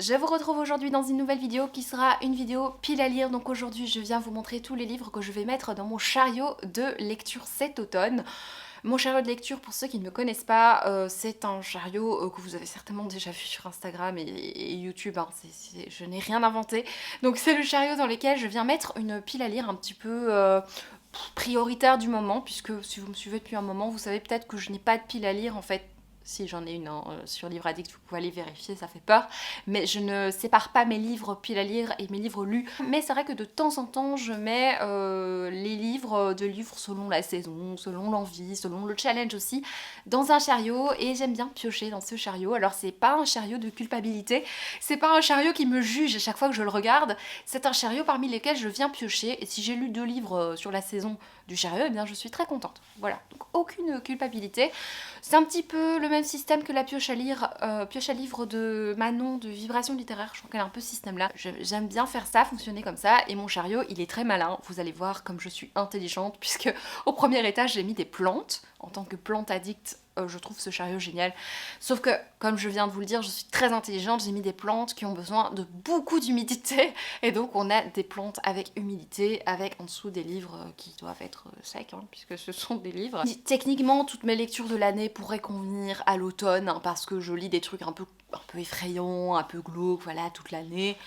Je vous retrouve aujourd'hui dans une nouvelle vidéo qui sera une vidéo pile à lire. Donc aujourd'hui je viens vous montrer tous les livres que je vais mettre dans mon chariot de lecture cet automne. Mon chariot de lecture, pour ceux qui ne me connaissent pas, c'est un chariot que vous avez certainement déjà vu sur Instagram et YouTube, hein. Je n'ai rien inventé. Donc c'est le chariot dans lequel je viens mettre une pile à lire un petit peu prioritaire du moment, puisque si vous me suivez depuis un moment, vous savez peut-être que je n'ai pas de pile à lire en fait. Si j'en ai une hein, sur Livre Addict, vous pouvez aller vérifier, ça fait peur. Mais je ne sépare pas mes livres pile à lire et mes livres lus. Mais c'est vrai que de temps en temps, je mets les livres de livres selon la saison, selon l'envie, selon le challenge aussi, dans un chariot. Et j'aime bien piocher dans ce chariot. Alors c'est pas un chariot de culpabilité, c'est pas un chariot qui me juge à chaque fois que je le regarde. C'est un chariot parmi lesquels je viens piocher. Et si j'ai lu 2 livres sur la saison du chariot, eh bien je suis très contente. Voilà, donc aucune culpabilité. C'est un petit peu le même système que la pioche à livre de Manon de Vibration littéraire. Je crois qu'elle a un peu ce système-là. J'aime bien faire ça, fonctionner comme ça. Et mon chariot, il est très malin. Vous allez voir comme je suis intelligente, puisque au premier étage, j'ai mis des plantes. En tant que plante addict, je trouve ce chariot génial. Sauf que, comme je viens de vous le dire, je suis très intelligente. J'ai mis des plantes qui ont besoin de beaucoup d'humidité. Et donc, on a des plantes avec humidité, avec en dessous des livres qui doivent être secs, hein, puisque ce sont des livres. Techniquement, toutes mes lectures de l'année pourraient convenir à l'automne, hein, parce que je lis des trucs un peu effrayants, un peu glauques, voilà, toute l'année.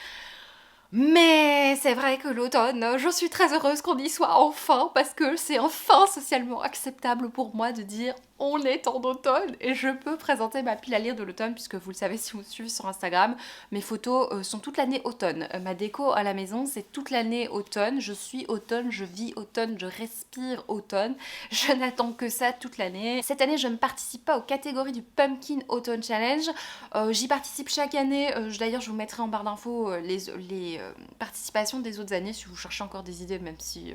Mais c'est vrai que l'automne, je suis très heureuse qu'on y soit enfin, parce que c'est enfin socialement acceptable pour moi de dire on est en automne et je peux présenter ma pile à lire de l'automne, puisque vous le savez si vous me suivez sur Instagram, mes photos sont toute l'année automne. Ma déco à la maison, c'est toute l'année automne. Je suis automne, je vis automne, je respire automne. Je n'attends que ça toute l'année. Cette année, je ne participe pas aux catégories du Pumpkin Autumn Challenge. J'y participe chaque année. D'ailleurs, je vous mettrai en barre d'infos les participations des autres années si vous cherchez encore des idées, même si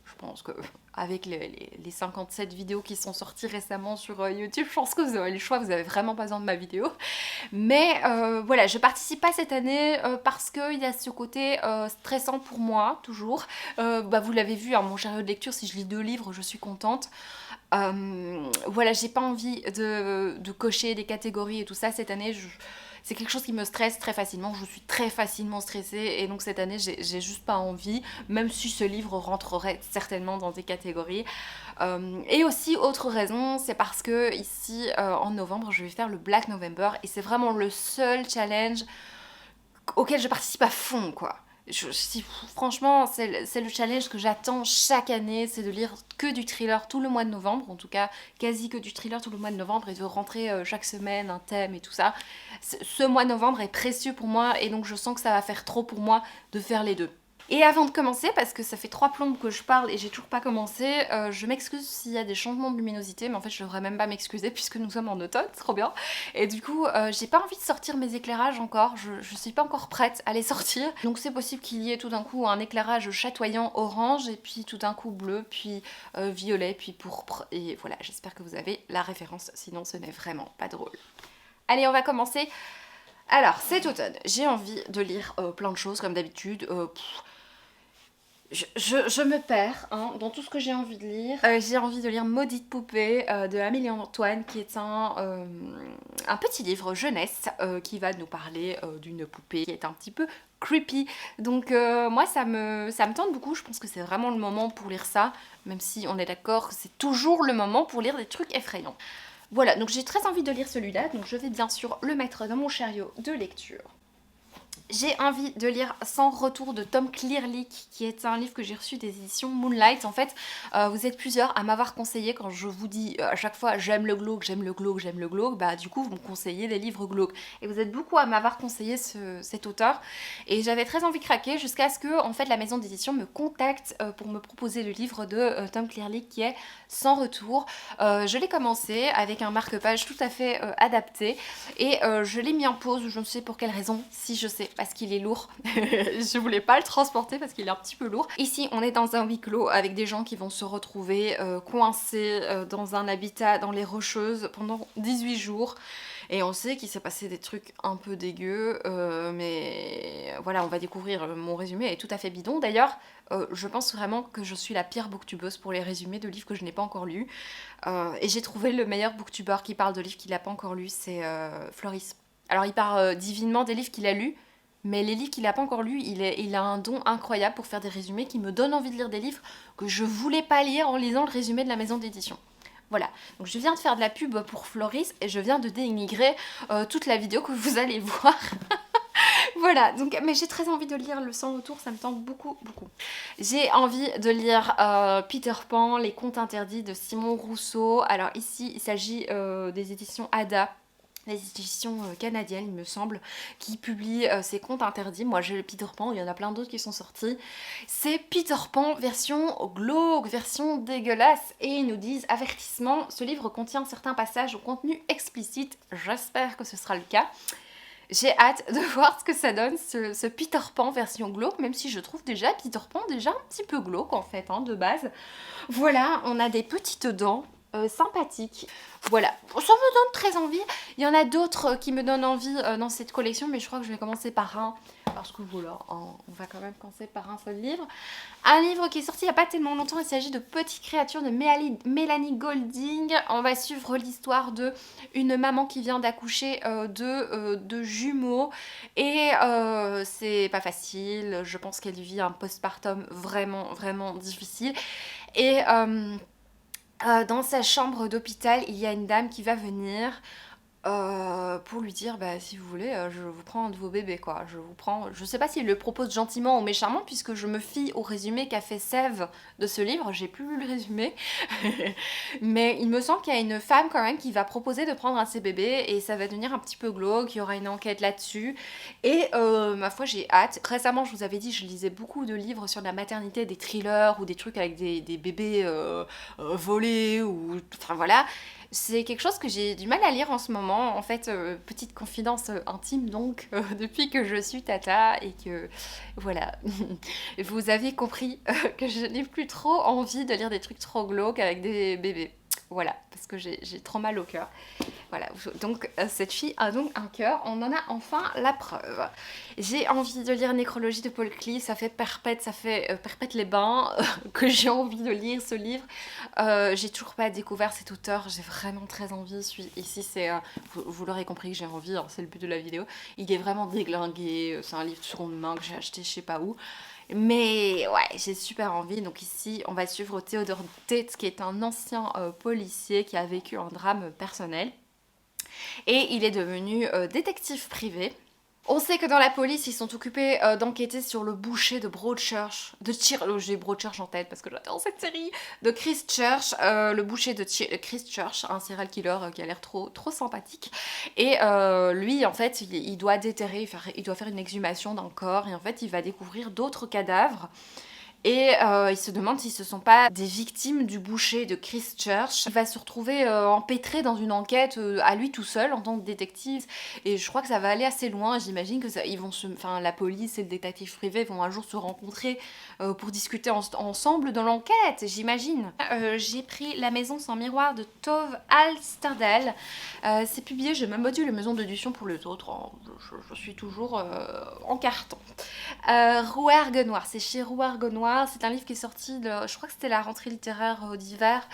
je pense que avec les 57 vidéos qui sont sorties récemment sur YouTube, je pense que vous avez le choix, vous avez vraiment pas besoin de ma vidéo. Mais voilà, je participe pas cette année parce qu'il y a ce côté stressant pour moi, toujours. Vous l'avez vu, hein, mon chariot de lecture, si je lis 2 livres, je suis contente. Voilà, j'ai pas envie de cocher des catégories et tout ça cette année. C'est quelque chose qui me stresse très facilement, je suis très facilement stressée et donc cette année j'ai juste pas envie, même si ce livre rentrerait certainement dans des catégories. Et aussi autre raison, c'est parce que ici en novembre je vais faire le Black November et c'est vraiment le seul challenge auquel je participe à fond quoi. Franchement, c'est le challenge que j'attends chaque année, c'est de lire que du thriller tout le mois de novembre, en tout cas quasi que du thriller tout le mois de novembre et de rentrer chaque semaine un thème et tout ça. Ce mois de novembre est précieux pour moi et donc je sens que ça va faire trop pour moi de faire les deux. Et avant de commencer, parce que ça fait 3 plombes que je parle et j'ai toujours pas commencé, je m'excuse s'il y a des changements de luminosité, mais en fait je devrais même pas m'excuser puisque nous sommes en automne, c'est trop bien. Et du coup, j'ai pas envie de sortir mes éclairages encore, je suis pas encore prête à les sortir. Donc c'est possible qu'il y ait tout d'un coup un éclairage chatoyant orange, et puis tout d'un coup bleu, puis violet, puis pourpre. Et voilà, j'espère que vous avez la référence, sinon ce n'est vraiment pas drôle. Allez, on va commencer. Alors, cet automne, j'ai envie de lire plein de choses comme d'habitude. Je me perds hein, dans tout ce que j'ai envie de lire. J'ai envie de lire Maudite poupée de Amélie Antoine, qui est un petit livre jeunesse qui va nous parler d'une poupée qui est un petit peu creepy. Donc moi ça me tente beaucoup, je pense que c'est vraiment le moment pour lire ça, même si on est d'accord que c'est toujours le moment pour lire des trucs effrayants. Voilà, donc j'ai très envie de lire celui-là, donc je vais bien sûr le mettre dans mon chariot de lecture. J'ai envie de lire Sans retour de Tom Clearlick, qui est un livre que j'ai reçu des éditions Moonlight. En fait, vous êtes plusieurs à m'avoir conseillé, quand je vous dis à chaque fois j'aime le glauque, j'aime le glauque, j'aime le glauque, bah du coup vous me conseillez des livres glauques. Et vous êtes beaucoup à m'avoir conseillé cet auteur. Et j'avais très envie de craquer jusqu'à ce que en fait la maison d'édition me contacte pour me proposer le livre de Tom Clearlick qui est Sans retour. Je l'ai commencé avec un marque-page tout à fait adapté et je l'ai mis en pause, je ne sais pour quelle raison, si je sais, parce qu'il est lourd. Je voulais pas le transporter parce qu'il est un petit peu lourd. Ici, on est dans un huis clos avec des gens qui vont se retrouver coincés dans un habitat dans les Rocheuses pendant 18 jours. Et on sait qu'il s'est passé des trucs un peu dégueux, mais voilà, on va découvrir. Mon résumé est tout à fait bidon. D'ailleurs, je pense vraiment que je suis la pire booktubeuse pour les résumés de livres que je n'ai pas encore lus. Et j'ai trouvé le meilleur booktuber qui parle de livres qu'il n'a pas encore lus, c'est Floris. Alors il part divinement des livres qu'il a lus, mais les livres qu'il n'a pas encore lus, il a un don incroyable pour faire des résumés qui me donnent envie de lire des livres que je voulais pas lire en lisant le résumé de la maison d'édition. Voilà, donc je viens de faire de la pub pour Floris et je viens de dénigrer toute la vidéo que vous allez voir. Voilà, donc, mais j'ai très envie de lire Le Sans Retour, ça me tente beaucoup, beaucoup. J'ai envie de lire Peter Pan, Les Contes Interdits de Simon Rousseau. Alors ici, il s'agit des éditions Ada. Les éditions canadiennes, il me semble, qui publient ces contes interdits. Moi, j'ai le Peter Pan, il y en a plein d'autres qui sont sortis. C'est Peter Pan version glauque, version dégueulasse. Et ils nous disent, avertissement, ce livre contient certains passages au contenu explicite. J'espère que ce sera le cas. J'ai hâte de voir ce que ça donne, ce Peter Pan version glauque, même si je trouve déjà Peter Pan déjà un petit peu glauque en fait, hein, de base. Voilà, on a des petites dents. Sympathique. Voilà, ça me donne très envie. Il y en a d'autres qui me donnent envie dans cette collection, mais je crois que je vais commencer par un, parce que voilà, on va quand même commencer par un seul livre. Un livre qui est sorti il n'y a pas tellement longtemps, il s'agit de Petites créatures de Mélanie Golding. On va suivre l'histoire de une maman qui vient d'accoucher de jumeaux, et c'est pas facile, je pense qu'elle vit un postpartum vraiment, vraiment difficile. Et dans sa chambre d'hôpital, il y a une dame qui va venir pour lui dire bah, si vous voulez, je vous prends un de vos bébés, quoi. Je vous prends. Je sais pas s'il le propose gentiment ou méchamment, puisque je me fie au résumé qu'a fait Sève de ce livre. J'ai plus lu le résumé, mais il me semble qu'il y a une femme quand même qui va proposer de prendre un de ses bébés, et ça va devenir un petit peu glauque. Il y aura une enquête là-dessus, et ma foi, j'ai hâte. Récemment, je vous avais dit, je lisais beaucoup de livres sur la maternité, des thrillers ou des trucs avec des bébés volés, ou enfin voilà. C'est quelque chose que j'ai du mal à lire en ce moment. En fait, petite confidence intime donc, depuis que je suis tata et que, voilà, vous avez compris que je n'ai plus trop envie de lire des trucs trop glauques avec des bébés. Voilà, parce que j'ai trop mal au cœur. Voilà, donc cette fille a donc un cœur, on en a enfin la preuve. J'ai envie de lire Nécrologie de Paul Klee, ça fait Perpète les Bains que j'ai envie de lire ce livre. J'ai toujours pas découvert cet auteur, j'ai vraiment très envie. Ici, c'est, vous l'aurez compris que j'ai envie, hein, c'est le but de la vidéo. Il est vraiment déglingué, c'est un livre de seconde main que j'ai acheté je sais pas où. Mais ouais, j'ai super envie. Donc ici, on va suivre Théodore Tate, qui est un ancien policier qui a vécu un drame personnel. Et il est devenu détective privé. On sait que dans la police, ils sont occupés d'enquêter sur le boucher de Broadchurch, j'ai Broadchurch en tête parce que j'adore cette série, de Christchurch, le boucher de Christchurch, un serial killer qui a l'air trop sympathique. Et lui, en fait, il doit déterrer, il doit faire une exhumation d'un corps, et en fait, il va découvrir d'autres cadavres. Et il se demande si ce ne sont pas des victimes du boucher de Christchurch. Il va se retrouver empêtré dans une enquête à lui tout seul en tant que détective. Et je crois que ça va aller assez loin. J'imagine que la police et le détective privé vont un jour se rencontrer pour discuter ensemble de l'enquête, j'imagine. J'ai pris La Maison sans miroir de Tove Alsterdal. C'est publié, j'ai même pas dit les maisons d'édition pour les autres. Hein. Je suis toujours en carton. Rouergue Noir, c'est chez Rouergue Noir. C'est un livre qui est sorti, je crois que c'était la rentrée littéraire d'hiver.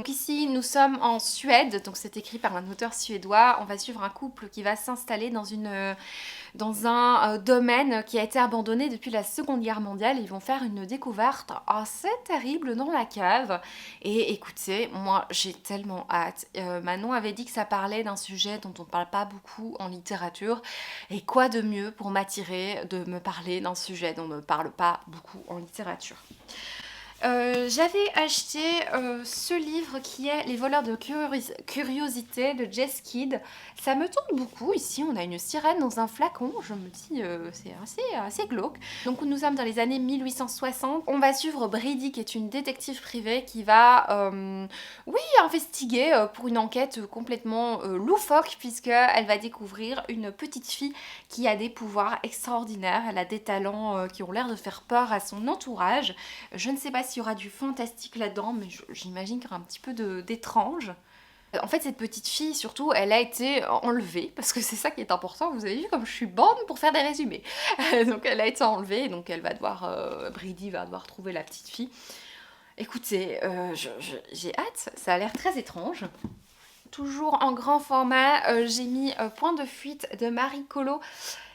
Ici, nous sommes en Suède, donc c'est écrit par un auteur suédois. On va suivre un couple qui va s'installer dans un domaine qui a été abandonné depuis la Seconde Guerre mondiale. Ils vont faire une découverte assez terrible dans la cave. Et écoutez, moi j'ai tellement hâte. Manon avait dit que ça parlait d'un sujet dont on ne parle pas beaucoup en littérature. Et quoi de mieux pour m'attirer de me parler d'un sujet dont on ne parle pas beaucoup en littérature. J'avais acheté ce livre qui est Les voleurs de curiosité de Jess Kidd. Ça me tente beaucoup. Ici, on a une sirène dans un flacon. Je me dis, c'est assez glauque. Donc, nous sommes dans les années 1860. On va suivre Brady, qui est une détective privée qui va, investiguer pour une enquête complètement loufoque, puisqu'elle va découvrir une petite fille qui a des pouvoirs extraordinaires. Elle a des talents qui ont l'air de faire peur à son entourage. Je ne sais pas s'il y aura du fantastique là-dedans, mais j'imagine qu'il y aura un petit peu d'étrange. En fait, cette petite fille, surtout, elle a été enlevée, parce que c'est ça qui est important. Vous avez vu comme je suis bonne pour faire des résumés. Donc elle a été enlevée, donc elle va devoir, Brady va devoir trouver la petite fille. Écoutez, j'ai hâte, ça a l'air très étrange. toujours en grand format, j'ai mis Point de fuite de Marie Colo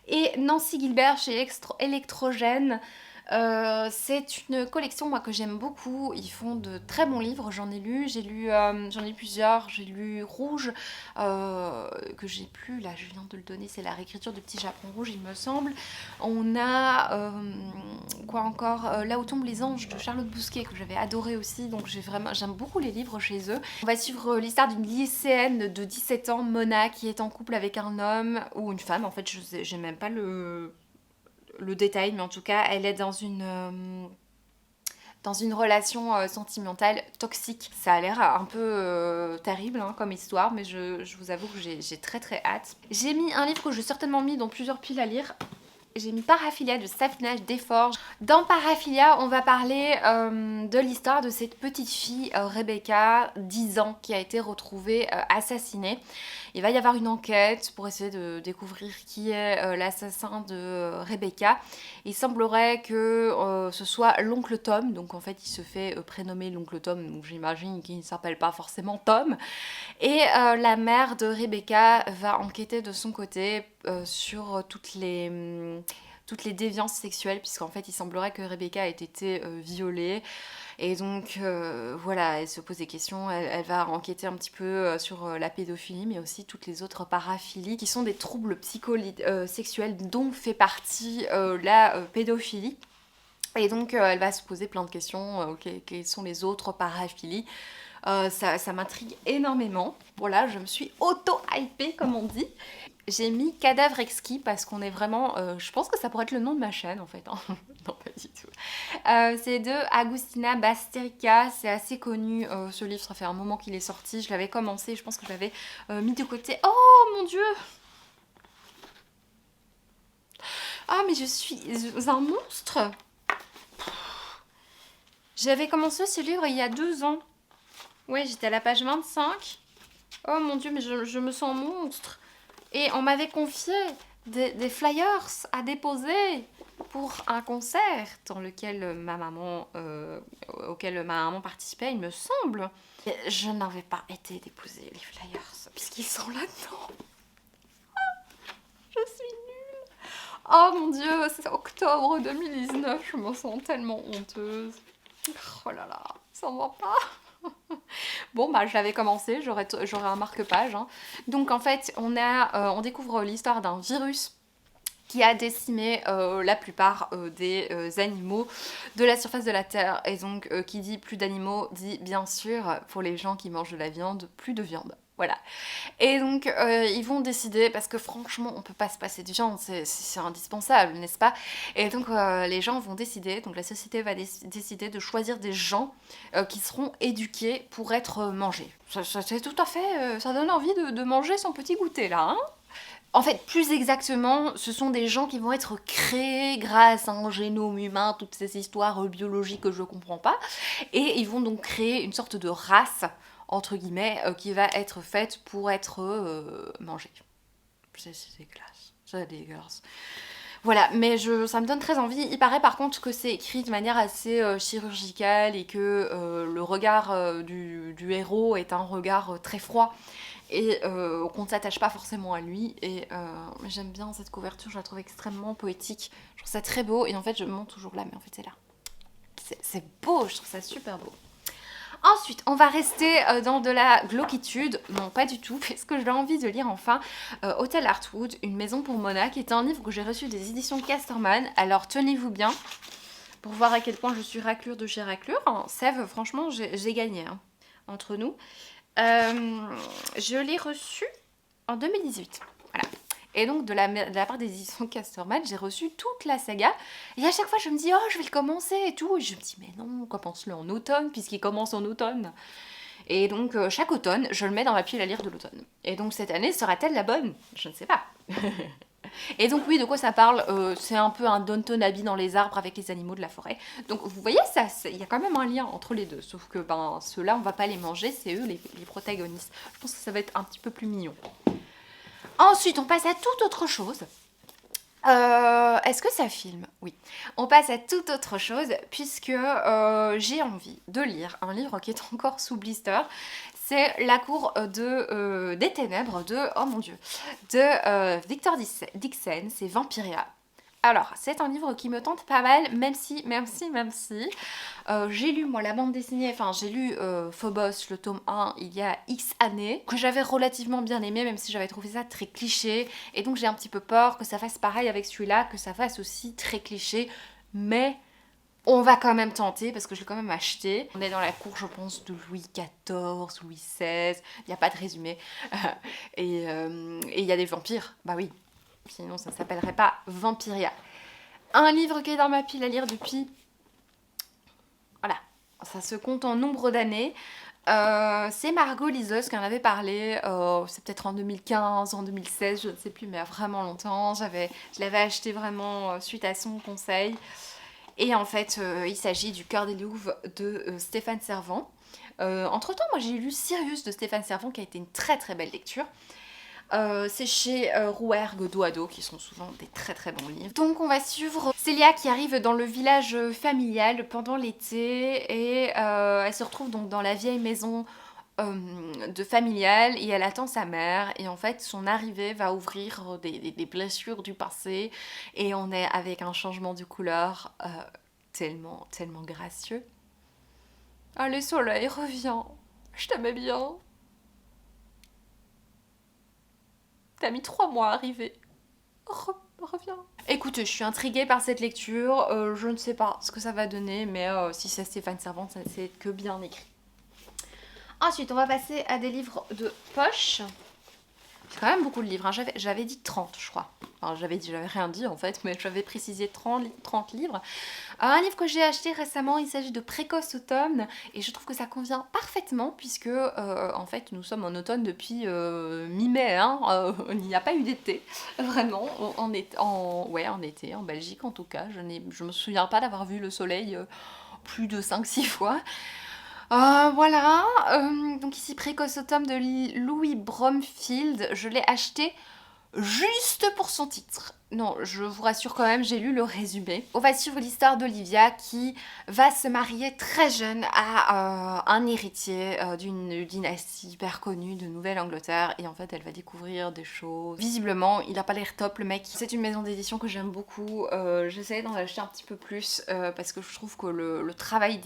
et Nancy Gilbert chez Electrogène. C'est une collection moi que j'aime beaucoup, ils font de très bons livres, j'en ai lu, j'en ai lu plusieurs, j'ai lu Rouge, que j'ai plus, là je viens de le donner, c'est la réécriture du Petit Japon Rouge il me semble. On a, quoi encore, Là où tombent les anges de Charlotte Bousquet que j'avais adoré aussi, donc j'aime beaucoup les livres chez eux. On va suivre l'histoire d'une lycéenne de 17 ans, Mona, qui est en couple avec un homme, ou une femme en fait, j'ai même pas le détail, mais en tout cas, elle est dans une relation sentimentale toxique. Ça a l'air un peu terrible hein, comme histoire, mais je vous avoue que j'ai très très hâte. J'ai mis un livre que j'ai certainement mis dans plusieurs piles à lire. J'ai mis Paraphilia de Safina Deforge. Dans Paraphilia, on va parler de l'histoire de cette petite fille, Rebecca, 10 ans, qui a été retrouvée assassinée. Il va y avoir une enquête pour essayer de découvrir qui est l'assassin de Rebecca. Il semblerait que ce soit l'oncle Tom, donc en fait il se fait prénommer l'oncle Tom, donc j'imagine qu'il ne s'appelle pas forcément Tom. Et la mère de Rebecca va enquêter de son côté sur toutes les déviances sexuelles, puisqu'en fait il semblerait que Rebecca ait été violée. Et donc voilà, elle se pose des questions, elle va enquêter un petit peu sur la pédophilie, mais aussi toutes les autres paraphilies, qui sont des troubles sexuels dont fait partie la pédophilie. Et donc elle va se poser plein de questions, quelles sont les autres paraphilies. Ça m'intrigue énormément. Voilà, je me suis auto-hypée comme on dit. J'ai mis Cadavre exquis parce qu'on est vraiment... je pense que ça pourrait être le nom de ma chaîne en fait. Hein. Non, pas du tout. C'est de Agustina Basterica. C'est assez connu ce livre. Ça fait un moment qu'il est sorti. Je l'avais commencé. Je pense que je l'avais mis de côté. Oh mon dieu! Ah mais je suis un monstre! J'avais commencé ce livre il y a 2 ans. Ouais, j'étais à la page 25. Oh mon dieu, mais je me sens monstre. Et on m'avait confié des flyers à déposer pour un concert dans lequel auquel ma maman participait, il me semble. Et je n'avais pas été déposer les flyers, puisqu'ils sont là-dedans. Je suis nulle. Oh mon dieu, c'est octobre 2019, je me sens tellement honteuse. Oh là là, ça va pas. Bon bah j'avais commencé, j'aurais un marque-page. Hein. Donc en fait on découvre l'histoire d'un virus qui a décimé la plupart des animaux de la surface de la Terre. Et donc qui dit plus d'animaux dit bien sûr pour les gens qui mangent de la viande, plus de viande. Voilà. Et donc ils vont décider, parce que franchement on peut pas se passer de viande, c'est indispensable, n'est-ce pas? Et donc les gens vont décider, donc la société va décider de choisir des gens qui seront éduqués pour être mangés. C'est tout à fait, ça donne envie de manger son petit goûter là, hein. En fait, plus exactement, ce sont des gens qui vont être créés grâce à un génome humain, toutes ces histoires biologiques que je comprends pas, et ils vont donc créer une sorte de race entre guillemets, qui va être faite pour être mangée. C'est dégueulasse. C'est dégueulasse. Voilà, mais ça me donne très envie. Il paraît par contre que c'est écrit de manière assez chirurgicale et que le regard du héros est un regard très froid et qu'on ne s'attache pas forcément à lui. Et j'aime bien cette couverture, je la trouve extrêmement poétique. Je trouve ça très beau et en fait je me montre toujours là, mais en fait c'est là. C'est beau, je trouve ça super beau. Ensuite, on va rester dans de la glauquitude. Non, pas du tout, parce que j'ai envie de lire enfin Hôtel Heartwood, une maison pour Mona, qui est un livre que j'ai reçu des éditions Casterman. Alors, tenez-vous bien, pour voir à quel point je suis raclure de chez raclure. Sève, franchement, j'ai gagné, hein, entre nous. Je l'ai reçu en 2018, voilà. Et donc, de la part des éditions Casterman, j'ai reçu toute la saga. Et à chaque fois, je me dis, oh, je vais le commencer et tout. Et je me dis, mais non, commence-le en automne, puisqu'il commence en automne. Et donc, chaque automne, je le mets dans ma pile à lire de l'automne. Et donc, cette année, sera-t-elle la bonne? Je ne sais pas. Et donc, oui, de quoi ça parle? C'est un peu un Downton Abbey dans les arbres avec les animaux de la forêt. Donc, vous voyez, il y a quand même un lien entre les deux. Sauf que, ceux-là, on va pas les manger, c'est eux les protagonistes. Je pense que ça va être un petit peu plus mignon. Ensuite, on passe à toute autre chose. Est-ce que ça filme? Oui. On passe à toute autre chose puisque j'ai envie de lire un livre qui est encore sous blister. C'est La cour des ténèbres de, oh mon dieu, de Victor Dixon, c'est Vampiria. Alors, c'est un livre qui me tente pas mal, même si, j'ai lu moi la bande dessinée, enfin j'ai lu Phobos, le tome 1, il y a X années, que j'avais relativement bien aimé, même si j'avais trouvé ça très cliché, et donc j'ai un petit peu peur que ça fasse pareil avec celui-là, que ça fasse aussi très cliché, mais on va quand même tenter, parce que je l'ai quand même acheté. On est dans la cour, je pense, de Louis XIV, Louis XVI, il n'y a pas de résumé, et il y a des vampires, bah oui, sinon ça ne s'appellerait pas Vampiria. Un livre qui est dans ma pile à lire depuis... Voilà, ça se compte en nombre d'années. C'est Margot Lisos qui en avait parlé, c'est peut-être en 2015, en 2016, je ne sais plus, mais il y a vraiment longtemps. Je l'avais acheté vraiment suite à son conseil. Et en fait, il s'agit du Cœur des Louves de Stéphane Servan. Entre-temps, moi j'ai lu Sirius de Stéphane Servan qui a été une très très belle lecture. C'est chez Rouergue Doado qui sont souvent des très très bons livres. Donc on va suivre Célia qui arrive dans le village familial pendant l'été et elle se retrouve donc dans la vieille maison de familiale et elle attend sa mère et en fait son arrivée va ouvrir des blessures du passé et on est avec un changement de couleur tellement gracieux. Ah, le soleil revient, je t'aimais bien. T'as mis 3 mois à arriver. Reviens. Écoute, je suis intriguée par cette lecture. Je ne sais pas ce que ça va donner, mais si c'est Stéphane Servan, c'est que bien écrit. Ensuite, on va passer à des livres de poche. J'ai quand même beaucoup de livres. Hein. J'avais dit 30, je crois. Enfin, j'avais rien dit en fait, mais j'avais précisé 30 livres. Un livre que j'ai acheté récemment, il s'agit de Précoce Automne, et je trouve que ça convient parfaitement, puisque en fait nous sommes en automne depuis mi-mai, hein, il n'y a pas eu d'été, vraiment, en été, en Belgique en tout cas, je me souviens pas d'avoir vu le soleil plus de 5-6 fois. Voilà, donc ici Précoce Automne de Louis Bromfield, je l'ai acheté juste pour son titre. Non, je vous rassure quand même, j'ai lu le résumé. On va suivre l'histoire d'Olivia qui va se marier très jeune à un héritier d'une dynastie hyper connue de Nouvelle-Angleterre. Et en fait, elle va découvrir des choses. Visiblement, il a pas l'air top, le mec. C'est une maison d'édition que j'aime beaucoup. J'essaie d'en acheter un petit peu plus parce que je trouve que le travail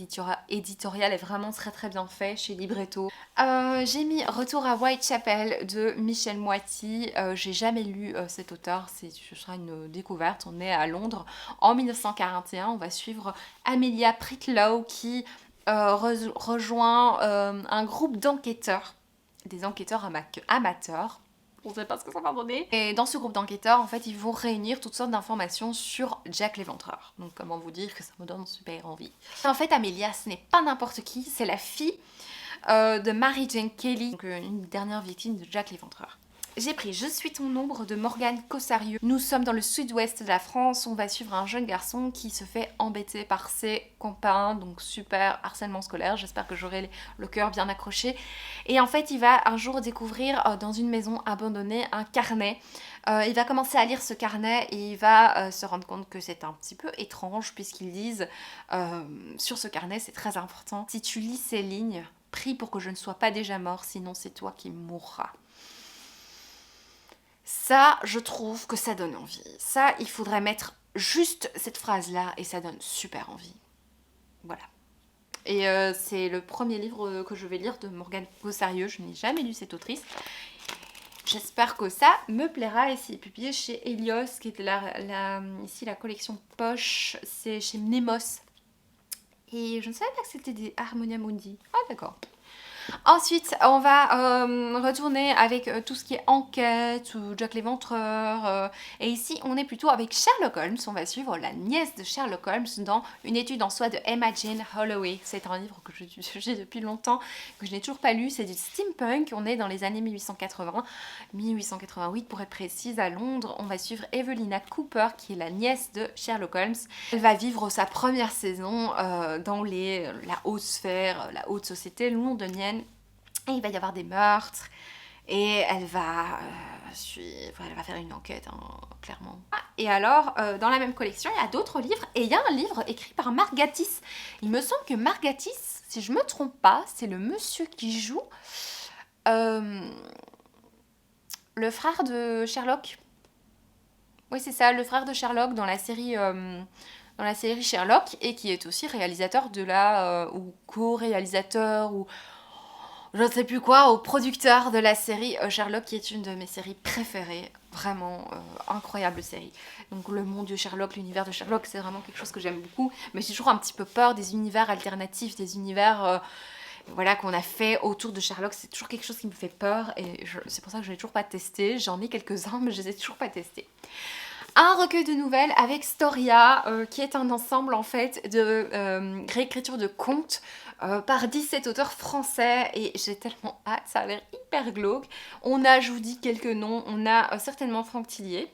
éditorial est vraiment très bien fait chez Libretto. J'ai mis Retour à Whitechapel de Michel Moiti. J'ai jamais lu cet auteur, ce sera une découverte. On est à Londres en 1941. On va suivre Amelia Pritlow qui rejoint un groupe d'enquêteurs, des enquêteurs amateurs. On ne sait pas ce que ça va donner. Et dans ce groupe d'enquêteurs, en fait, ils vont réunir toutes sortes d'informations sur Jack l'Éventreur. Donc comment vous dire que ça me donne super envie. En fait, Amelia, ce n'est pas n'importe qui, c'est la fille de Mary Jane Kelly, donc une dernière victime de Jack l'Éventreur. J'ai pris Je suis ton ombre de Morgane Cossarieux. Nous sommes dans le sud-ouest de la France, on va suivre un jeune garçon qui se fait embêter par ses copains, donc super harcèlement scolaire, j'espère que j'aurai le cœur bien accroché. Et en fait, il va un jour découvrir dans une maison abandonnée un carnet. Il va commencer à lire ce carnet et il va se rendre compte que c'est un petit peu étrange puisqu'ils disent sur ce carnet, c'est très important, si tu lis ces lignes, prie pour que je ne sois pas déjà mort, sinon c'est toi qui mourras. Ça, je trouve que ça donne envie. Ça, il faudrait mettre juste cette phrase-là et ça donne super envie. Voilà. Et c'est le premier livre que je vais lire de Morgane Cossarieux. Je n'ai jamais lu cette autrice. J'espère que ça me plaira. Et c'est publié chez Helios, qui est ici la collection poche. C'est chez Nemos. Et je ne savais pas que c'était des Harmonia Mundi. Ah d'accord. Ensuite, on va retourner avec tout ce qui est enquête ou Jack l'Éventreur. Et ici, on est plutôt avec Sherlock Holmes. On va suivre la nièce de Sherlock Holmes dans Une étude en soi de Emma Jane Holloway. C'est un livre que j'ai depuis longtemps, que je n'ai toujours pas lu. C'est du steampunk. On est dans les années 1880, 1888 pour être précise, à Londres. On va suivre Evelina Cooper, qui est la nièce de Sherlock Holmes. Elle va vivre sa première saison dans la haute sphère, la haute société londonienne. Et il va y avoir des meurtres, Et elle va faire une enquête, hein, clairement. Ah, et alors, dans la même collection, il y a d'autres livres. Et il y a un livre écrit par Mark Gatiss. Il me semble que Mark Gatiss, si je me trompe pas, c'est le monsieur qui joue le frère de Sherlock. Oui, c'est ça, le frère de Sherlock dans la série Sherlock, et qui est aussi réalisateur de ou co-réalisateur, ou je ne sais plus quoi, au producteur de la série Sherlock, qui est une de mes séries préférées. Vraiment incroyable série. Donc le monde de Sherlock, l'univers de Sherlock, c'est vraiment quelque chose que j'aime beaucoup. Mais j'ai toujours un petit peu peur des univers alternatifs, des univers voilà, qu'on a fait autour de Sherlock. C'est toujours quelque chose qui me fait peur, et c'est pour ça que je n'ai toujours pas testé. J'en ai quelques-uns, mais je les ai toujours pas testés. Un recueil de nouvelles avec Storia, qui est un ensemble en fait de réécriture de contes par 17 auteurs français, et j'ai tellement hâte, ça a l'air hyper glauque. On a, je vous dis quelques noms, on a certainement Franck Tillier,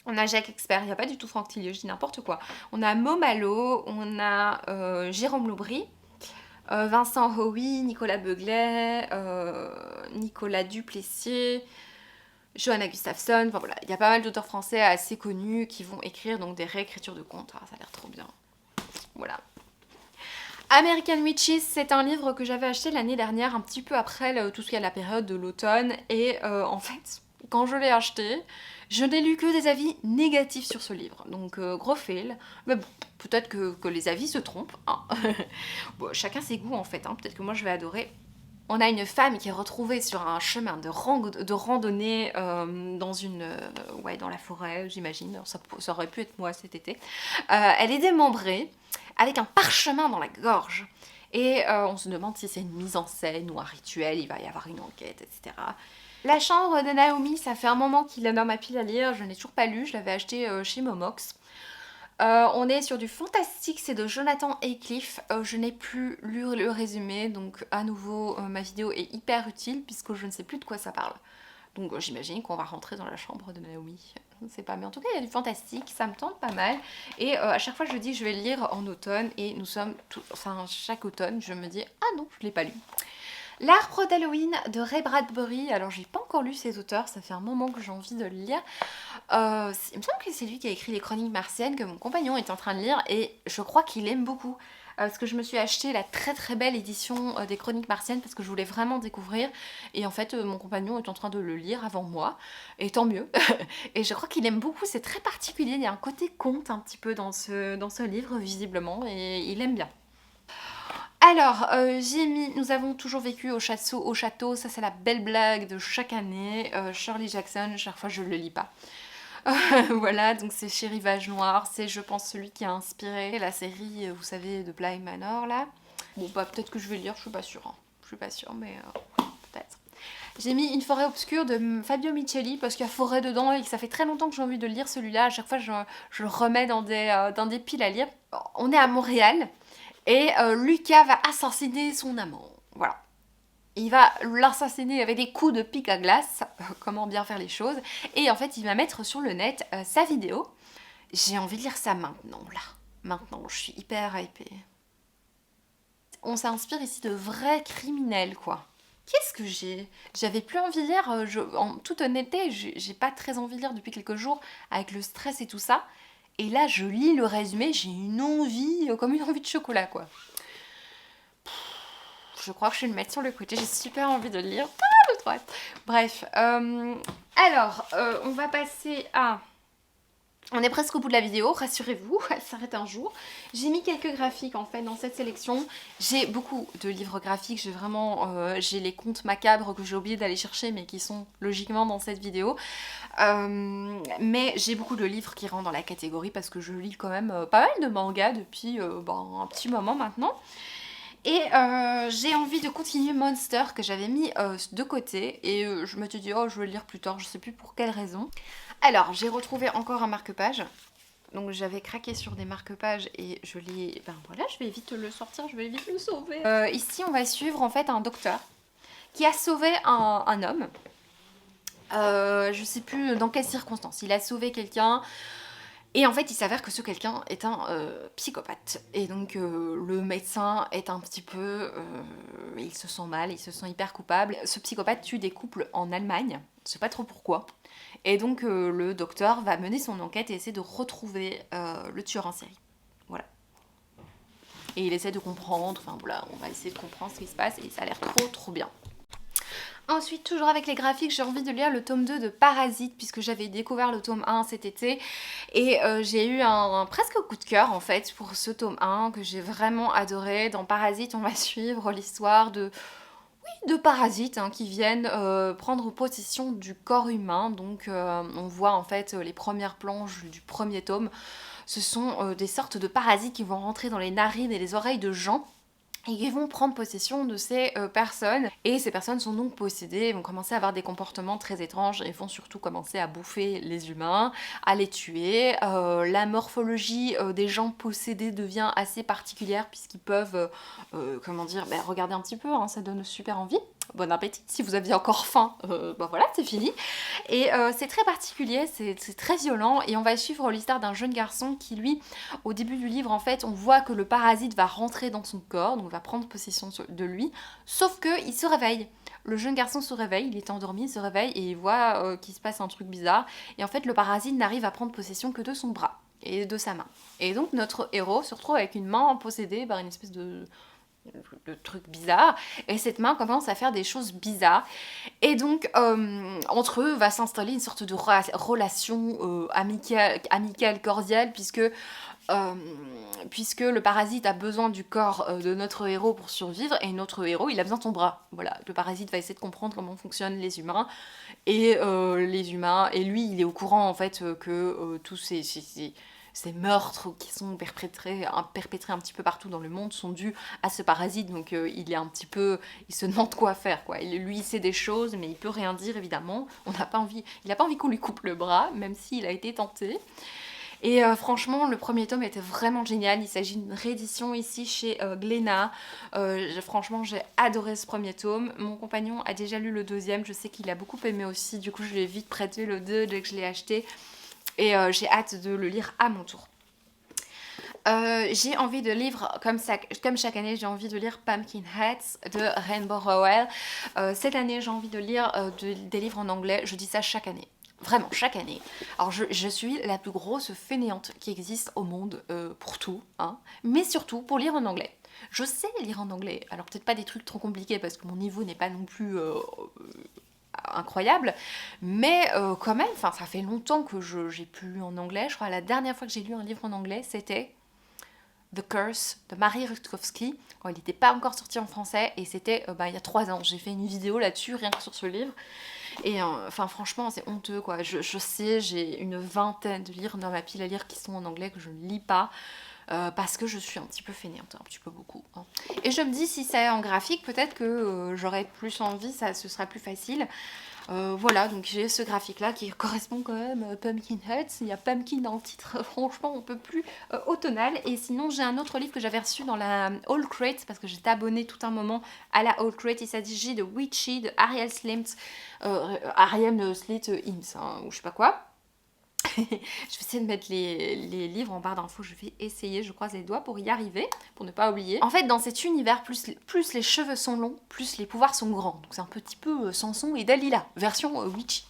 on a Jacques Expert, il n'y a pas du tout Franck Tillier, je dis n'importe quoi. On a Momalo, on a Jérôme Loubry, Vincent Howie, Nicolas Beuglet, Nicolas Duplessis, Johanna Gustafsson, enfin voilà, il y a pas mal d'auteurs français assez connus qui vont écrire donc des réécritures de contes. Ah, ça a l'air trop bien. Voilà. American Witches, c'est un livre que j'avais acheté l'année dernière, un petit peu après tout ce qu'il y a la période de l'automne, et en fait, quand je l'ai acheté, je n'ai lu que des avis négatifs sur ce livre, donc gros fail, mais bon, peut-être que les avis se trompent, hein. Bon, chacun ses goûts en fait, hein. Peut-être que moi je vais adorer. On a une femme qui est retrouvée sur un chemin de randonnée dans la forêt, j'imagine. Ça aurait pu être moi cet été. Elle est démembrée, avec un parchemin dans la gorge. Et on se demande si c'est une mise en scène ou un rituel, il va y avoir une enquête, etc. La chambre de Naomi, ça fait un moment qu'il est dans ma pile à lire, je n'ai toujours pas lu, je l'avais acheté chez Momox. On est sur du fantastique, c'est de Jonathan Aycliffe. Je n'ai plus lu le résumé, donc à nouveau ma vidéo est hyper utile puisque je ne sais plus de quoi ça parle. Donc j'imagine qu'on va rentrer dans la chambre de Naomi. Je ne sais pas, mais en tout cas il y a du fantastique, ça me tente pas mal. Et à chaque fois je dis que je vais le lire en automne, et chaque automne je me dis ah non, je ne l'ai pas lu. L'arbre d'Halloween de Ray Bradbury. Alors j'ai pas encore lu ces auteurs, ça fait un moment que j'ai envie de le lire. Il me semble que c'est lui qui a écrit les Chroniques martiennes, que mon compagnon est en train de lire, et je crois qu'il aime beaucoup. Parce que je me suis acheté la très très belle édition des Chroniques martiennes parce que je voulais vraiment découvrir, et en fait mon compagnon est en train de le lire avant moi, et tant mieux. Et je crois qu'il aime beaucoup, c'est très particulier, il y a un côté conte un petit peu dans ce livre visiblement, et il aime bien. Alors, nous avons toujours vécu au château, ça c'est la belle blague de chaque année. Shirley Jackson, chaque fois je le lis pas. Voilà, donc c'est chez Rivage Noir, c'est je pense celui qui a inspiré la série, vous savez, de Bly Manor là. Bon bah peut-être que je vais le lire, je suis pas sûre, hein. Je suis pas sûre, mais peut-être. J'ai mis Une forêt obscure de Fabio Micheli parce qu'il y a forêt dedans et que ça fait très longtemps que j'ai envie de lire celui-là. À chaque fois je le remets dans des piles à lire. On est à Montréal. Et Lucas va assassiner son amant. Voilà. Il va l'assassiner avec des coups de pic à glace. Comment bien faire les choses. Et en fait, il va mettre sur le net sa vidéo. J'ai envie de lire ça maintenant, là. Maintenant, je suis hyper hypée. On s'inspire ici de vrais criminels, quoi. Qu'est-ce que j'ai? J'avais plus envie de lire. En toute honnêteté, j'ai pas très envie de lire depuis quelques jours avec le stress et tout ça. Et là, je lis le résumé, j'ai une envie, comme une envie de chocolat, quoi. Je crois que je vais le mettre sur le côté, j'ai super envie de le lire. Ah, le droit. Bref, alors, on va passer à... On est presque au bout de la vidéo, rassurez-vous, elle s'arrête un jour. J'ai mis quelques graphiques en fait dans cette sélection. J'ai beaucoup de livres graphiques, j'ai les contes macabres que j'ai oublié d'aller chercher mais qui sont logiquement dans cette vidéo. Mais j'ai beaucoup de livres qui rentrent dans la catégorie parce que je lis quand même pas mal de mangas depuis un petit moment maintenant. Et j'ai envie de continuer Monster que j'avais mis de côté, et je me suis dit oh je vais le lire plus tard, je sais plus pour quelle raison. Alors j'ai retrouvé encore un marque-page, donc j'avais craqué sur des marque-pages et je l'ai... Ben voilà, je vais vite le sortir, je vais vite le sauver. Ici on va suivre en fait un docteur qui a sauvé un homme. Je sais plus dans quelles circonstances, il a sauvé quelqu'un. Et en fait, il s'avère que ce quelqu'un est un psychopathe. Et donc, le médecin est un petit peu... il se sent mal, il se sent hyper coupable. Ce psychopathe tue des couples en Allemagne, je sais pas trop pourquoi. Et donc, le docteur va mener son enquête et essaie de retrouver le tueur en série. Voilà. Et il essaie de comprendre, enfin voilà, on va essayer de comprendre ce qui se passe et ça a l'air trop bien. Ensuite, toujours avec les graphiques, j'ai envie de lire le tome 2 de Parasite, puisque j'avais découvert le tome 1 cet été. Et j'ai eu un presque coup de cœur en fait pour ce tome 1 que j'ai vraiment adoré. Dans Parasite, on va suivre l'histoire de parasites hein, qui viennent prendre possession du corps humain. Donc on voit en fait les premières planches du premier tome. Ce sont des sortes de parasites qui vont rentrer dans les narines et les oreilles de gens et qui vont prendre possession de ces personnes. Et ces personnes sont donc possédées, vont commencer à avoir des comportements très étranges et vont surtout commencer à bouffer les humains, à les tuer. La morphologie des gens possédés devient assez particulière puisqu'ils peuvent, comment dire, regardez un petit peu, hein, ça donne super envie. Bon appétit, si vous aviez encore faim, voilà, c'est fini. Et c'est très particulier, c'est très violent, et on va suivre l'histoire d'un jeune garçon qui, lui, au début du livre, en fait, on voit que le parasite va rentrer dans son corps, donc va prendre possession de lui, sauf qu'il se réveille. Le jeune garçon se réveille, il est endormi, il se réveille, et il voit qu'il se passe un truc bizarre, et en fait, le parasite n'arrive à prendre possession que de son bras, et de sa main. Et donc, notre héros se retrouve avec une main possédée par une espèce de truc bizarre, et cette main commence à faire des choses bizarres, et donc entre eux va s'installer une sorte de relation amicale, cordiale, puisque le parasite a besoin du corps de notre héros pour survivre, et notre héros il a besoin de son bras. Voilà, le parasite va essayer de comprendre comment fonctionnent les humains, et lui il est au courant en fait que tous ces meurtres qui sont perpétrés un petit peu partout dans le monde sont dus à ce parasite, donc il est un petit peu, il se demande quoi faire quoi. Lui il sait des choses mais il peut rien dire évidemment, il n'a pas envie qu'on lui coupe le bras même s'il a été tenté. Et franchement, le premier tome était vraiment génial. Il s'agit d'une réédition ici chez Glénat. Franchement, j'ai adoré ce premier tome. Mon compagnon a déjà lu le deuxième. Je sais qu'il a beaucoup aimé aussi. Du coup, je lui ai vite prêté le 2 dès que je l'ai acheté. Et j'ai hâte de le lire à mon tour. J'ai envie de lire, comme chaque année, j'ai envie de lire Pumpkinhead de Rainbow Rowell. Cette année, j'ai envie de lire des livres en anglais. Je dis ça chaque année. Vraiment, chaque année. Alors, je suis la plus grosse fainéante qui existe au monde pour tout, hein, mais surtout pour lire en anglais. Je sais lire en anglais, alors peut-être pas des trucs trop compliqués parce que mon niveau n'est pas non plus incroyable, mais quand même, ça fait longtemps que j'ai plus lu en anglais. Je crois que la dernière fois que j'ai lu un livre en anglais, c'était The Curse de Marie Rutkowski, quand il n'était pas encore sorti en français, et c'était il y a 3 ans. J'ai fait une vidéo là-dessus, rien que sur ce livre. Et franchement, c'est honteux quoi. Je sais, j'ai une vingtaine de livres dans ma pile à lire qui sont en anglais que je ne lis pas. Parce que je suis un petit peu fainéante, un petit peu beaucoup. Hein. Et je me dis, si c'est en graphique, peut-être que j'aurais plus envie, ce sera plus facile. Voilà, donc j'ai ce graphique-là qui correspond quand même à Pumpkinhead. Il y a Pumpkin dans le titre, franchement, on peut plus automnal. Et sinon, j'ai un autre livre que j'avais reçu dans la All Crate, parce que j'étais abonnée tout un moment à la All Crate. Il s'agit de Witchy de Ariel Slimt, Ariel Slit Ims, hein, ou je sais pas quoi. Je vais essayer de mettre les livres en barre d'infos, je vais essayer, je croise les doigts pour y arriver, pour ne pas oublier. En fait, dans cet univers, plus les cheveux sont longs, plus les pouvoirs sont grands. Donc c'est un petit peu Samson et Dalila, version witchy.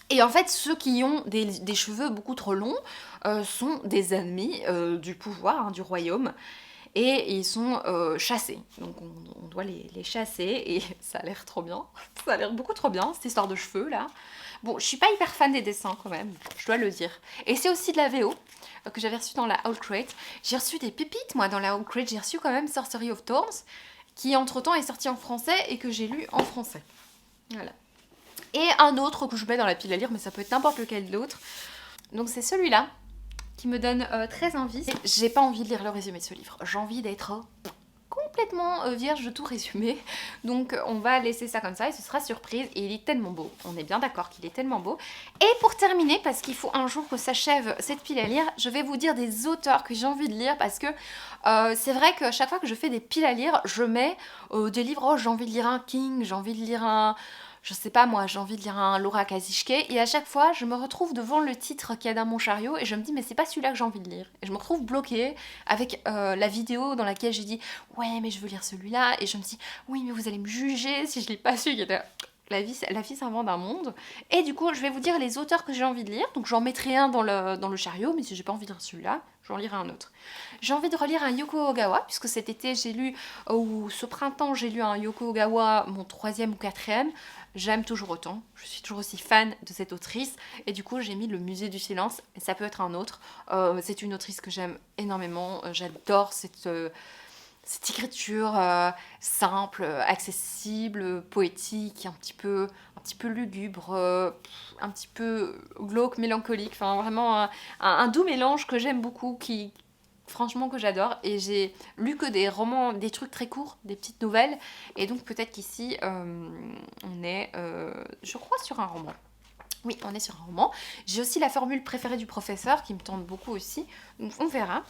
Et en fait, ceux qui ont des cheveux beaucoup trop longs sont des ennemis du pouvoir, hein, du royaume. Et ils sont chassés, donc on doit les chasser, et ça a l'air trop bien, ça a l'air beaucoup trop bien, cette histoire de cheveux là. Bon, je suis pas hyper fan des dessins quand même, je dois le dire. Et c'est aussi de la VO que j'avais reçu dans la All Crate. J'ai reçu des pépites moi dans la All Crate, j'ai reçu quand même Sorcery of Thorns, qui entre temps est sorti en français et que j'ai lu en français. Voilà. Et un autre que je mets dans la pile à lire, mais ça peut être n'importe lequel d'autre. Donc c'est celui-là qui me donne très envie. J'ai pas envie de lire le résumé de ce livre. J'ai envie d'être complètement vierge de tout résumé. Donc on va laisser ça comme ça et ce sera surprise. Et il est tellement beau. On est bien d'accord qu'il est tellement beau. Et pour terminer, parce qu'il faut un jour que s'achève cette pile à lire, je vais vous dire des auteurs que j'ai envie de lire parce que c'est vrai que chaque fois que je fais des piles à lire, je mets des livres, oh j'ai envie de lire un King, j'ai envie de lire un... je sais pas moi, j'ai envie de lire un Laura Kazishke, et à chaque fois je me retrouve devant le titre qu'il y a dans mon chariot et je me dis mais c'est pas celui-là que j'ai envie de lire. Et je me retrouve bloquée avec la vidéo dans laquelle j'ai dit ouais mais je veux lire celui-là, et je me dis oui mais vous allez me juger si je lis pas celui qui était... La vie s'invente un monde. Et du coup, je vais vous dire les auteurs que j'ai envie de lire. Donc j'en mettrai un dans le chariot, mais si j'ai pas envie de lire celui-là, j'en lirai un autre. J'ai envie de relire un Yoko Ogawa, puisque cet été j'ai lu, ou ce printemps j'ai lu un Yoko Ogawa, mon 3e ou 4e. J'aime toujours autant, je suis toujours aussi fan de cette autrice. Et du coup j'ai mis Le Musée du Silence, et ça peut être un autre. C'est une autrice que j'aime énormément, j'adore cette écriture simple, accessible, poétique, un petit peu lugubre, un petit peu glauque, mélancolique, enfin vraiment un doux mélange que j'aime beaucoup, franchement que j'adore. Et j'ai lu que des romans, des trucs très courts, des petites nouvelles, et donc peut-être qu'ici on est, je crois, sur un roman. Oui, on est sur un roman. J'ai aussi La formule préférée du professeur qui me tente beaucoup aussi, donc on verra.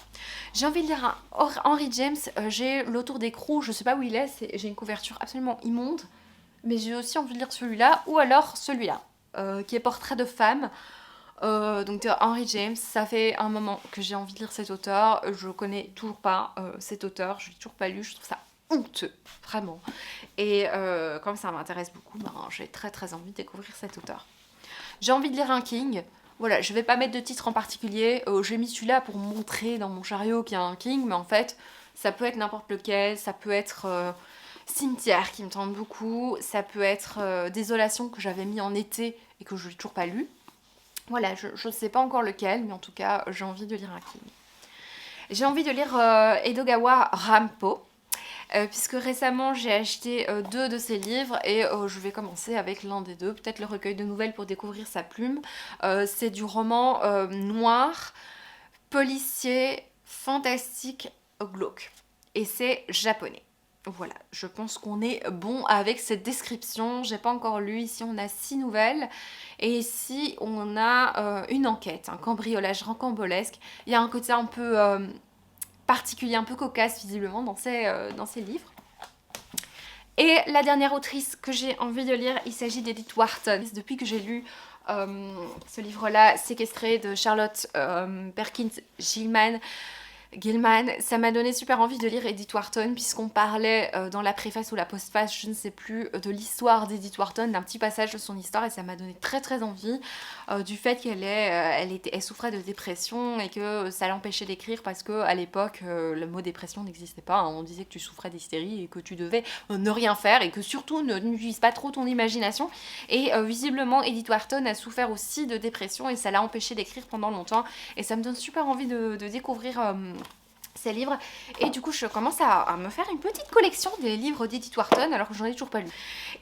J'ai envie de lire un Henry James, j'ai L'autour d'écrou, je sais pas où il est, j'ai une couverture absolument immonde, mais j'ai aussi envie de lire celui-là, ou alors celui-là, qui est Portrait de femme, donc de Henry James. Ça fait un moment que j'ai envie de lire cet auteur, je connais toujours pas cet auteur, je l'ai toujours pas lu, je trouve ça honteux, vraiment. Et comme ça m'intéresse beaucoup, ben, j'ai très très envie de découvrir cet auteur. J'ai envie de lire un King. Voilà, je vais pas mettre de titre en particulier. J'ai mis celui-là pour montrer dans mon chariot qu'il y a un King, mais en fait, ça peut être n'importe lequel. Ça peut être Cimetière, qui me tente beaucoup. Ça peut être Désolation, que j'avais mis en été et que je n'ai toujours pas lu. Voilà, je ne sais pas encore lequel, mais en tout cas, j'ai envie de lire un King. J'ai envie de lire Edogawa Rampo. Puisque récemment j'ai acheté 2 de ses livres et je vais commencer avec l'un des 2, peut-être le recueil de nouvelles pour découvrir sa plume. C'est du roman noir, policier, fantastique, glauque. Et c'est japonais. Voilà, je pense qu'on est bon avec cette description. J'ai pas encore lu. Ici on a 6 nouvelles et ici on a une enquête, un cambriolage rocambolesque. Il y a un côté un peu particulier, un peu cocasse visiblement dans ces livres. Et la dernière autrice que j'ai envie de lire, il s'agit d'Edith Wharton. Depuis que j'ai lu ce livre-là, Séquestrée, de Charlotte Perkins Gilman, ça m'a donné super envie de lire Edith Wharton, puisqu'on parlait dans la préface ou la postface, je ne sais plus, de l'histoire d'Edith Wharton, d'un petit passage de son histoire, et ça m'a donné très très envie du fait qu'elle souffrait de dépression et que ça l'empêchait d'écrire parce que à l'époque le mot dépression n'existait pas, hein. On disait que tu souffrais d'hystérie et que tu devais ne rien faire et que surtout n'utilise pas trop ton imagination, et visiblement Edith Wharton a souffert aussi de dépression et ça l'a empêché d'écrire pendant longtemps, et ça me donne super envie de découvrir ces livres. Et du coup je commence à me faire une petite collection des livres d'Edith Wharton alors que j'en ai toujours pas lu.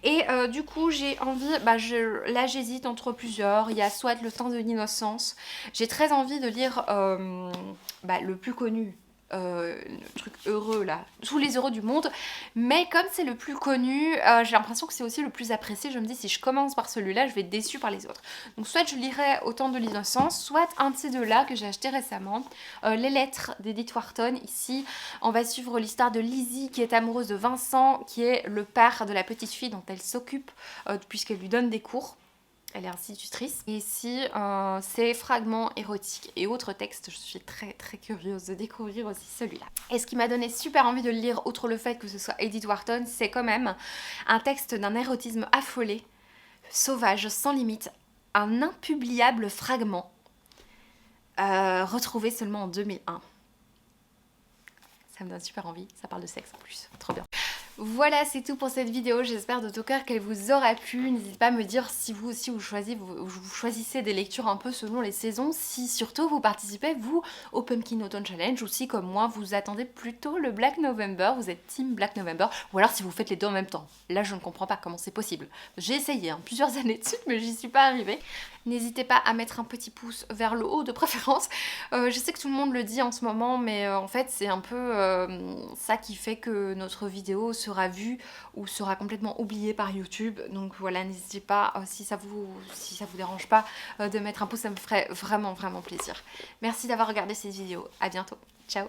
Et du coup j'ai envie, là j'hésite entre plusieurs. Il y a soit Le temps de l'innocence, j'ai très envie de lire le plus connu, le truc heureux là, Tous les heureux du monde, mais comme c'est le plus connu, j'ai l'impression que c'est aussi le plus apprécié. Je me dis si je commence par celui-là, je vais être déçue par les autres. Donc soit je lirai Au temps de l'innocence, soit un de ces deux-là que j'ai acheté récemment, Les lettres d'Edith Wharton. Ici, on va suivre l'histoire de Lizzie qui est amoureuse de Vincent, qui est le père de la petite fille dont elle s'occupe puisqu'elle lui donne des cours. Elle est institutrice. Et ici, c'est fragments érotiques et autres textes. Je suis très très curieuse de découvrir aussi celui-là. Et ce qui m'a donné super envie de le lire, outre le fait que ce soit Edith Wharton, c'est quand même un texte d'un érotisme affolé, sauvage, sans limite, un impubliable fragment, retrouvé seulement en 2001. Ça me donne super envie, ça parle de sexe en plus, trop bien. Voilà, c'est tout pour cette vidéo, j'espère de tout cœur qu'elle vous aura plu. N'hésitez pas à me dire si vous aussi vous choisissez des lectures un peu selon les saisons, si surtout vous participez vous au Pumpkin Autumn Challenge, ou si comme moi vous attendez plutôt le Black November, vous êtes team Black November, ou alors si vous faites les deux en même temps. Là je ne comprends pas comment c'est possible. J'ai essayé plusieurs années de suite mais j'y suis pas arrivée. N'hésitez pas à mettre un petit pouce vers le haut de préférence. Je sais que tout le monde le dit en ce moment, mais en fait c'est un peu ça qui fait que notre vidéo sera vue ou sera complètement oubliée par YouTube. Donc voilà, n'hésitez pas, si ça vous dérange pas, de mettre un pouce, ça me ferait vraiment vraiment plaisir. Merci d'avoir regardé cette vidéo. À bientôt. Ciao.